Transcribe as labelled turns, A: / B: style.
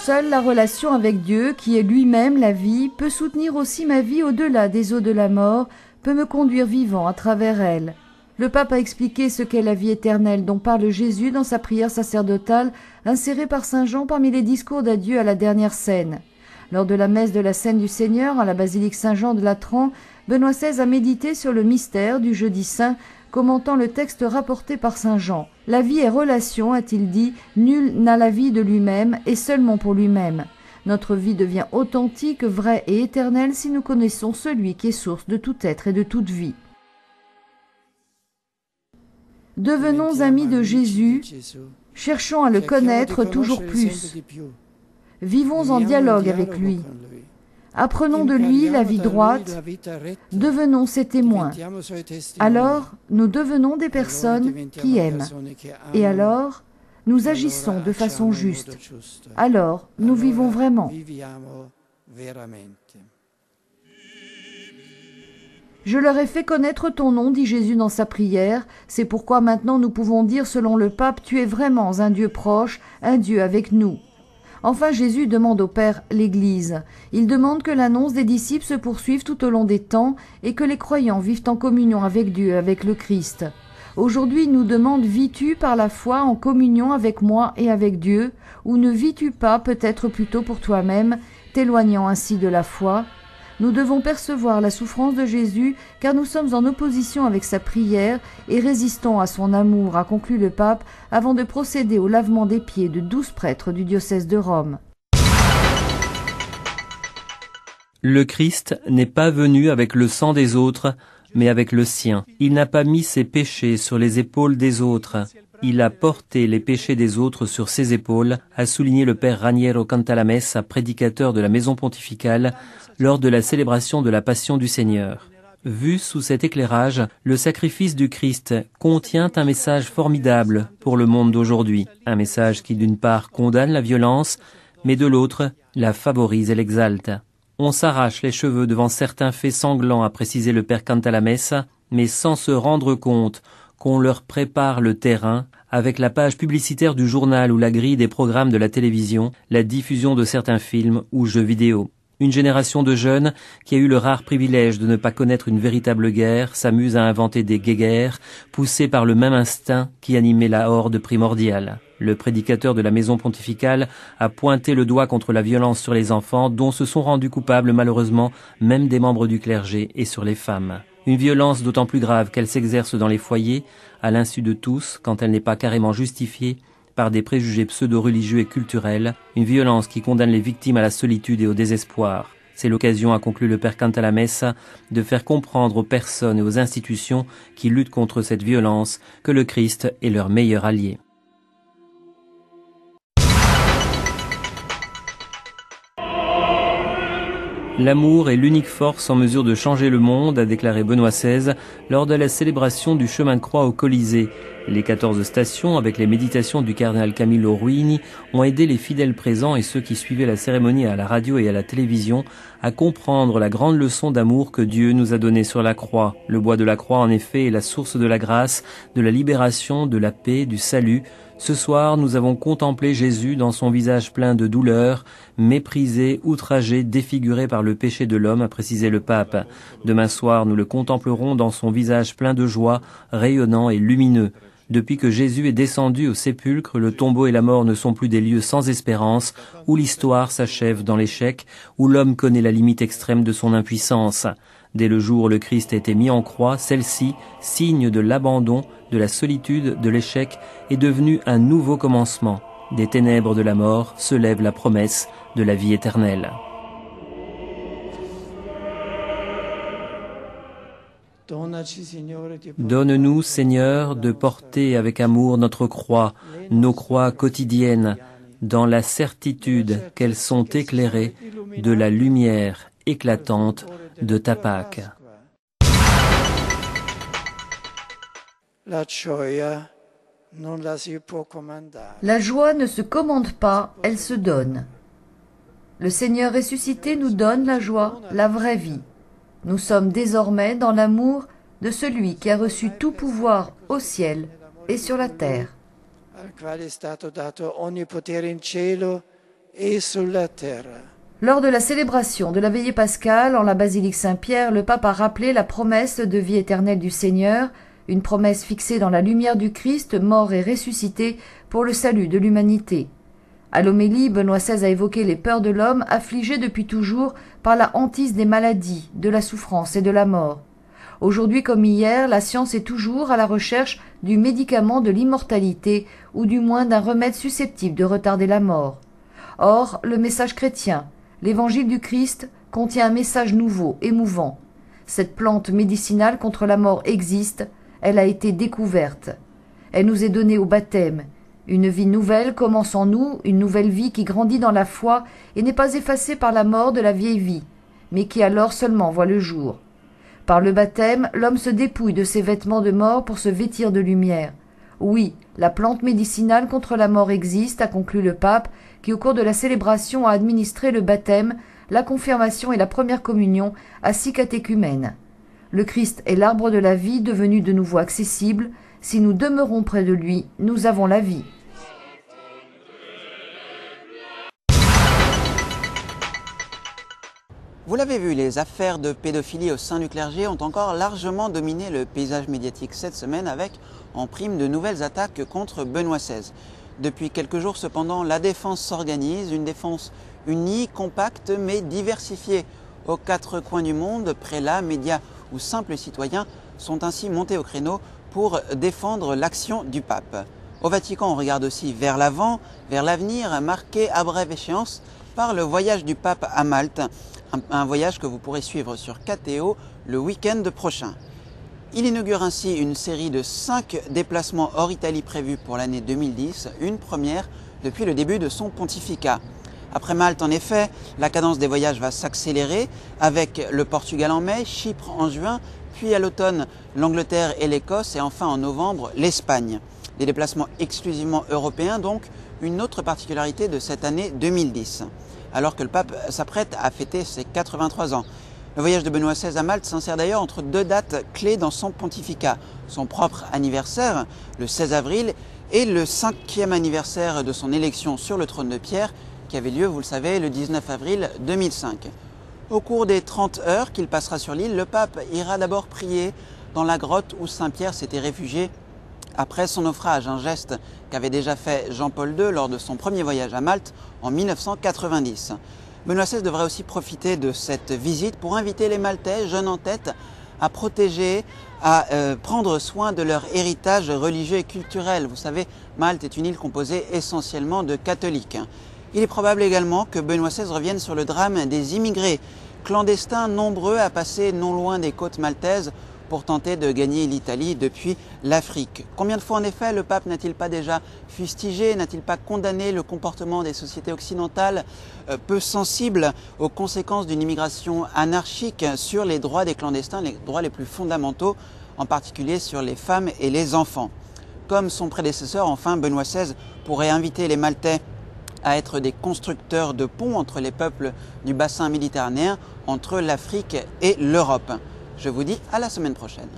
A: Seule la relation avec Dieu, qui est lui-même la vie, peut soutenir aussi ma vie au-delà des eaux de la mort, peut me conduire vivant à travers elle. Le pape a expliqué ce qu'est la vie éternelle dont parle Jésus dans sa prière sacerdotale, insérée par saint Jean parmi les discours d'adieu à la dernière scène. Lors de la messe de la Scène du Seigneur à la basilique Saint-Jean de Latran, Benoît XVI a médité sur le mystère du jeudi saint, commentant le texte rapporté par saint Jean. « La vie est relation, a-t-il dit, nul n'a la vie de lui-même et seulement pour lui-même. Notre vie devient authentique, vraie et éternelle si nous connaissons celui qui est source de tout être et de toute vie. » Devenons amis de Jésus, cherchons à le connaître toujours plus. Vivons en dialogue avec lui. Apprenons de lui la vie droite, devenons ses témoins. Alors, nous devenons des personnes qui aiment. Et alors, nous agissons de façon juste. Alors, nous vivons vraiment. Je leur ai fait connaître ton nom, dit Jésus dans sa prière. C'est pourquoi maintenant nous pouvons dire, selon le pape, tu es vraiment un Dieu proche, un Dieu avec nous. Enfin, Jésus demande au Père l'Église. Il demande que l'annonce des disciples se poursuive tout au long des temps et que les croyants vivent en communion avec Dieu, avec le Christ. Aujourd'hui, il nous demande, vis-tu par la foi en communion avec moi et avec Dieu, ou ne vis-tu pas peut-être plutôt pour toi-même, t'éloignant ainsi de la foi? Nous devons percevoir la souffrance de Jésus, car nous sommes en opposition avec sa prière et résistons à son amour, a conclu le pape, avant de procéder au lavement des pieds de 12 prêtres du diocèse de Rome.
B: Le Christ n'est pas venu avec le sang des autres, mais avec le sien. Il n'a pas mis ses péchés sur les épaules des autres. Il a porté les péchés des autres sur ses épaules, a souligné le père Raniero Cantalamessa, prédicateur de la maison pontificale, lors de la célébration de la Passion du Seigneur. Vu sous cet éclairage, le sacrifice du Christ contient un message formidable pour le monde d'aujourd'hui. Un message qui d'une part condamne la violence, mais de l'autre la favorise et l'exalte. On s'arrache les cheveux devant certains faits sanglants, a précisé le père Cantalamessa, mais sans se rendre compte qu'on leur prépare le terrain avec la page publicitaire du journal ou la grille des programmes de la télévision, la diffusion de certains films ou jeux vidéo. Une génération de jeunes qui a eu le rare privilège de ne pas connaître une véritable guerre s'amuse à inventer des guéguerres poussés par le même instinct qui animait la horde primordiale. Le prédicateur de la maison pontificale a pointé le doigt contre la violence sur les enfants dont se sont rendus coupables malheureusement même des membres du clergé et sur les femmes. Une violence d'autant plus grave qu'elle s'exerce dans les foyers, à l'insu de tous, quand elle n'est pas carrément justifiée par des préjugés pseudo-religieux et culturels, une violence qui condamne les victimes à la solitude et au désespoir. C'est l'occasion, a conclu le père Cantalamessa, de faire comprendre aux personnes et aux institutions qui luttent contre cette violence que le Christ est leur meilleur allié. L'amour est l'unique force en mesure de changer le monde, a déclaré Benoît XVI lors de la célébration du chemin de croix au Colisée. Les 14 stations, avec les méditations du cardinal Camillo Ruini, ont aidé les fidèles présents et ceux qui suivaient la cérémonie à la radio et à la télévision à comprendre la grande leçon d'amour que Dieu nous a donnée sur la croix. Le bois de la croix, en effet, est la source de la grâce, de la libération, de la paix, du salut. Ce soir, nous avons contemplé Jésus dans son visage plein de douleur, méprisé, outragé, défiguré par le péché de l'homme, a précisé le pape. Demain soir, nous le contemplerons dans son visage plein de joie, rayonnant et lumineux. Depuis que Jésus est descendu au sépulcre, le tombeau et la mort ne sont plus des lieux sans espérance, où l'histoire s'achève dans l'échec, où l'homme connaît la limite extrême de son impuissance. Dès le jour où le Christ a été mis en croix, celle-ci, signe de l'abandon, de la solitude, de l'échec, est devenue un nouveau commencement. Des ténèbres de la mort se lève la promesse de la vie éternelle. Donne-nous, Seigneur, de porter avec amour notre croix, nos croix quotidiennes, dans la certitude qu'elles sont éclairées de la lumière éclatante de ta Pâque.
A: La joie ne se commande pas, elle se donne. Le Seigneur ressuscité nous donne la joie, la vraie vie. Nous sommes désormais dans l'amour de celui qui a reçu tout pouvoir au ciel et sur la terre.
C: e sulla terra.
A: Lors de la célébration de la veillée pascale en la basilique Saint-Pierre, le pape a rappelé la promesse de vie éternelle du Seigneur, une promesse fixée dans la lumière du Christ, mort et ressuscité pour le salut de l'humanité. À l'homélie, Benoît XVI a évoqué les peurs de l'homme affligé depuis toujours par la hantise des maladies, de la souffrance et de la mort. Aujourd'hui comme hier, la science est toujours à la recherche du médicament de l'immortalité ou du moins d'un remède susceptible de retarder la mort. Or, le message chrétien, l'évangile du Christ, contient un message nouveau, émouvant. Cette plante médicinale contre la mort existe, elle a été découverte. Elle nous est donnée au baptême. Une vie nouvelle commence en nous, une nouvelle vie qui grandit dans la foi et n'est pas effacée par la mort de la vieille vie, mais qui alors seulement voit le jour. Par le baptême, l'homme se dépouille de ses vêtements de mort pour se vêtir de lumière. Oui, la plante médicinale contre la mort existe, a conclu le pape, qui au cours de la célébration a administré le baptême, la confirmation et la première communion à 6 catéchumènes. Le Christ est l'arbre de la vie devenu de nouveau accessible. Si nous demeurons près de lui, nous avons la vie.
D: Vous l'avez vu, les affaires de pédophilie au sein du clergé ont encore largement dominé le paysage médiatique cette semaine avec, en prime, de nouvelles attaques contre Benoît XVI. Depuis quelques jours cependant, la défense s'organise, une défense unie, compacte mais diversifiée. Aux 4 coins du monde, prélats, médias ou simples citoyens sont ainsi montés au créneau pour défendre l'action du pape. Au Vatican, on regarde aussi vers l'avant, vers l'avenir, marqué à brève échéance par le voyage du pape à Malte, un voyage que vous pourrez suivre sur KTO le week-end prochain. Il inaugure ainsi une série de 5 déplacements hors Italie prévus pour l'année 2010, une première depuis le début de son pontificat. Après Malte, en effet, la cadence des voyages va s'accélérer avec le Portugal en mai, Chypre en juin, puis à l'automne, l'Angleterre et l'Écosse et enfin en novembre, l'Espagne. Des déplacements exclusivement européens donc, une autre particularité de cette année 2010, alors que le pape s'apprête à fêter ses 83 ans. Le voyage de Benoît XVI à Malte s'insère d'ailleurs entre 2 dates clés dans son pontificat, son propre anniversaire, le 16 avril, et le 5e anniversaire de son élection sur le trône de Pierre, qui avait lieu, vous le savez, le 19 avril 2005. Au cours des 30 heures qu'il passera sur l'île, le pape ira d'abord prier dans la grotte où Saint Pierre s'était réfugié après son naufrage, un geste qu'avait déjà fait Jean-Paul II lors de son premier voyage à Malte en 1990. Benoît XVI devrait aussi profiter de cette visite pour inviter les Maltais, jeunes en tête, à protéger, à prendre soin de leur héritage religieux et culturel. Vous savez, Malte est une île composée essentiellement de catholiques. Il est probable également que Benoît XVI revienne sur le drame des immigrés, clandestins nombreux à passer non loin des côtes maltaises pour tenter de gagner l'Italie depuis l'Afrique. Combien de fois en effet le pape n'a-t-il pas déjà fustigé, n'a-t-il pas condamné le comportement des sociétés occidentales peu sensibles aux conséquences d'une immigration anarchique sur les droits des clandestins, les droits les plus fondamentaux, en particulier sur les femmes et les enfants. Comme son prédécesseur, enfin, Benoît XVI pourrait inviter les Maltais à être des constructeurs de ponts entre les peuples du bassin méditerranéen, entre l'Afrique et l'Europe. Je vous dis à la semaine prochaine.